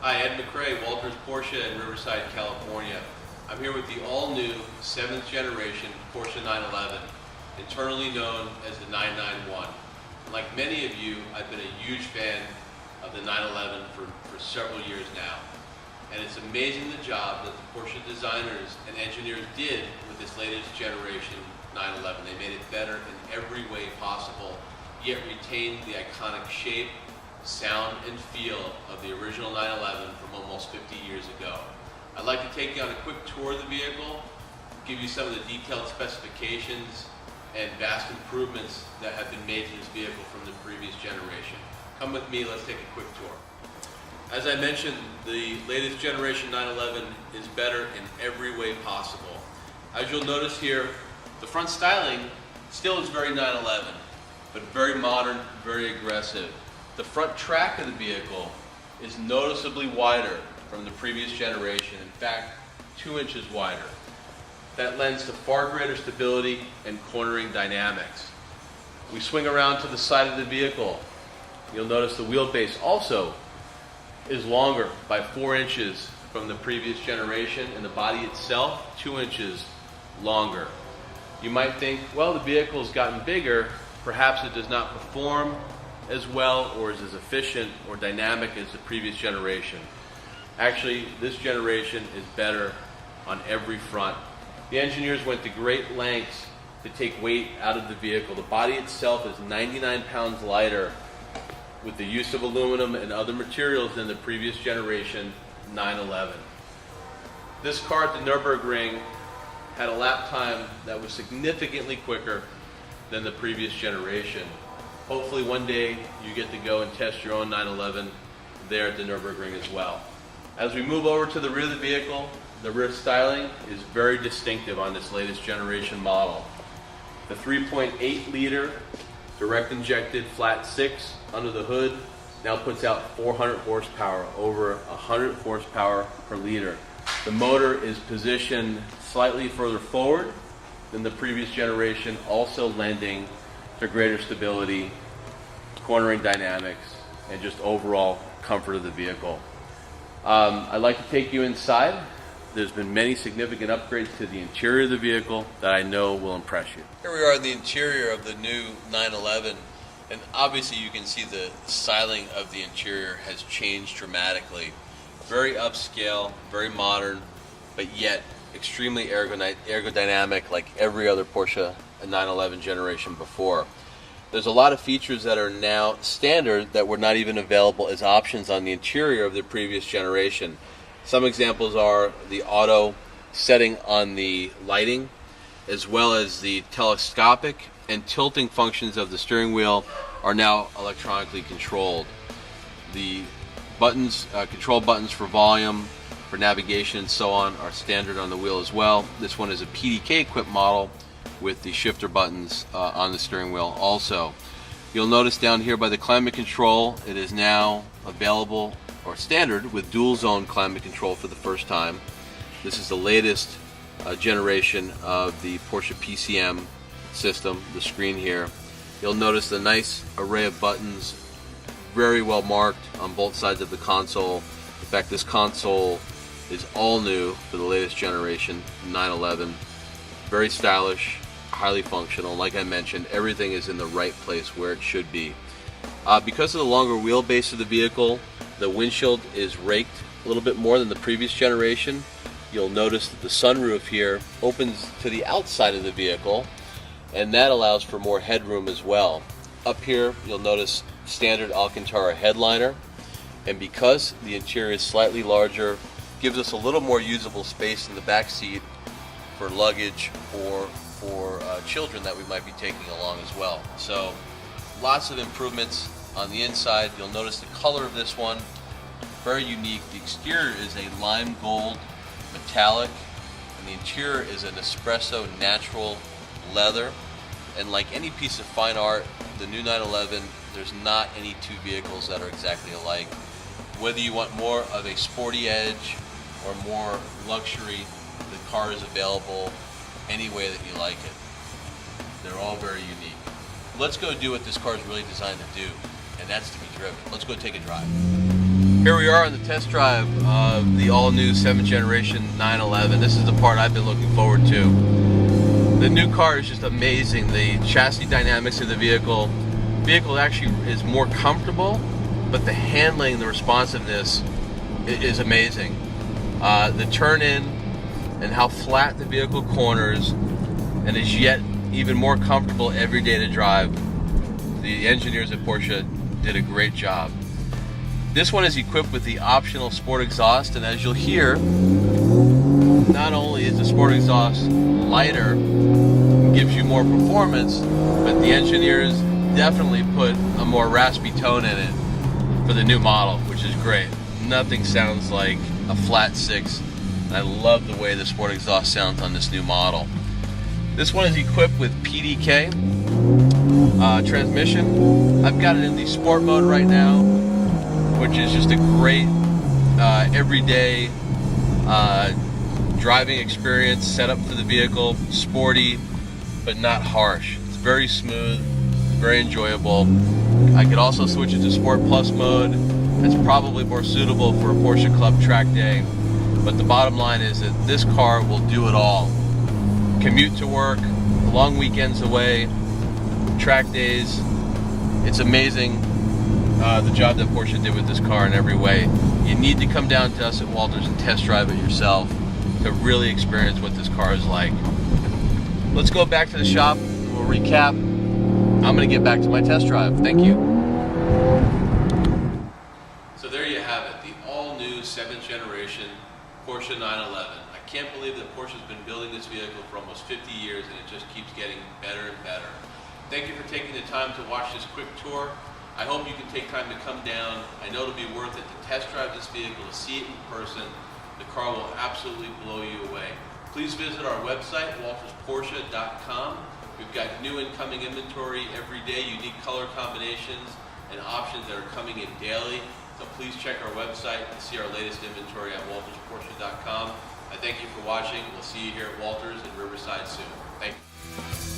Hi, Ed McRae, Walters Porsche in Riverside, California. I'm here with the all-new 7th generation Porsche 911, internally known as the 991. Like many of you, I've been a huge fan of the 911 for several years now. And it's amazing the job that the Porsche designers and engineers did with this latest generation 911. They made it better in every way possible, yet retained the iconic shape, sound, and feel of the original 911 from almost 50 years ago. I'd like to take you on a quick tour of the vehicle, give you some of the detailed specifications and vast improvements that have been made to this vehicle from the previous generation. Come with me, let's take a quick tour. As I mentioned, the latest generation 911 is better in every way possible. As you'll notice here, the front styling still is very 911, but very modern, very aggressive. The front track of the vehicle is noticeably wider from the previous generation, in fact, 2 inches wider. That lends to far greater stability and cornering dynamics. We swing around to the side of the vehicle. You'll notice the wheelbase also is longer by 4 inches from the previous generation, and the body itself 2 inches longer. You might think, well, the vehicle's gotten bigger, perhaps it does not perform as well or is as efficient or dynamic as the previous generation. Actually, this generation is better on every front. The engineers went to great lengths to take weight out of the vehicle. The body itself is 99 pounds lighter with the use of aluminum and other materials than the previous generation 911. This car at the Nürburgring had a lap time that was significantly quicker than the previous generation. Hopefully one day you get to go and test your own 911 there at the Nürburgring as well. As we move over to the rear of the vehicle, the rear styling is very distinctive on this latest generation model. The 3.8 liter direct injected flat 6 under the hood now puts out 400 horsepower, over 100 horsepower per liter. The motor is positioned slightly further forward than the previous generation, also lending to greater stability, cornering dynamics, and just overall comfort of the vehicle. I'd like to take you inside. There's been many significant upgrades to the interior of the vehicle that I know will impress you. Here we are in the interior of the new 911, and obviously you can see the styling of the interior has changed dramatically. Very upscale, very modern, but yet extremely ergodynamic like every other Porsche 911 generation before. There's a lot of features that are now standard that were not even available as options on the interior of the previous generation. Some examples are the auto setting on the lighting, as well as the telescopic and tilting functions of the steering wheel are now electronically controlled. The buttons, control buttons for volume, for navigation and so on are standard on the wheel as well. This one is a PDK equipped model with the shifter buttons on the steering wheel also. You'll notice down here by the climate control, it is now available or standard with dual zone climate control for the first time. This is the latest generation of the Porsche PCM system, the screen here. You'll notice the nice array of buttons, very well marked on both sides of the console. In fact, this console is all new for the latest generation 911. Very stylish, highly functional. Like I mentioned, everything is in the right place where it should be. Because of the longer wheelbase of the vehicle, the windshield is raked a little bit more than the previous generation. You'll notice that the sunroof here opens to the outside of the vehicle, and that allows for more headroom as well. Up here, you'll notice standard Alcantara headliner, and because the interior is slightly larger, gives us a little more usable space in the back seat for luggage or for children that we might be taking along as well. So lots of improvements on the inside. You'll notice the color of this one, very unique. The exterior is a lime gold metallic, and the interior is an espresso natural leather. And like any piece of fine art, the new 911, there's not any two vehicles that are exactly alike. Whether you want more of a sporty edge or more luxury, the car is available any way that you like it. They're all very unique. Let's go do what this car is really designed to do, and that's to be driven. Let's go take a drive. Here we are on the test drive of the all-new 7th generation 911. This is the part I've been looking forward to. The new car is just amazing. The chassis dynamics of the vehicle actually is more comfortable, but the handling, the responsiveness is amazing. The turn-in and how flat the vehicle corners and is yet even more comfortable every day to drive. The engineers at Porsche did a great job. This one is equipped with the optional sport exhaust, and as you'll hear, not only is the sport exhaust lighter, gives you more performance, but the engineers definitely put a more raspy tone in it for the new model, which is great. Nothing sounds like a flat 6, and I love the way the sport exhaust sounds on this new model. This one is equipped with PDK transmission. I've got it in the sport mode right now, which is just a great everyday driving experience, setup for the vehicle, sporty but not harsh. It's very smooth, very enjoyable. I could also switch it to Sport Plus mode. That's probably more suitable for a Porsche Club track day, but the bottom line is that this car will do it all. Commute to work, long weekends away, track days. It's amazing the job that Porsche did with this car in every way. You need to come down to us at Walters and test drive it yourself to really experience what this car is like. Let's go back to the shop. We'll recap. I'm going to get back to my test drive. Thank you. So there you have it, the all-new 7th generation Porsche 911. I can't believe that Porsche's been building this vehicle for almost 50 years and it just keeps getting better and better. Thank you for taking the time to watch this quick tour. I hope you can take time to come down. I know it'll be worth it to test drive this vehicle, to see it in person. The car will absolutely blow you away. Please visit our website, waltersporsche.com. We've got new incoming inventory every day, unique color combinations and options that are coming in daily. So please check our website and see our latest inventory at waltersporsche.com. I thank you for watching. We'll see you here at Walters in Riverside soon. Thank you.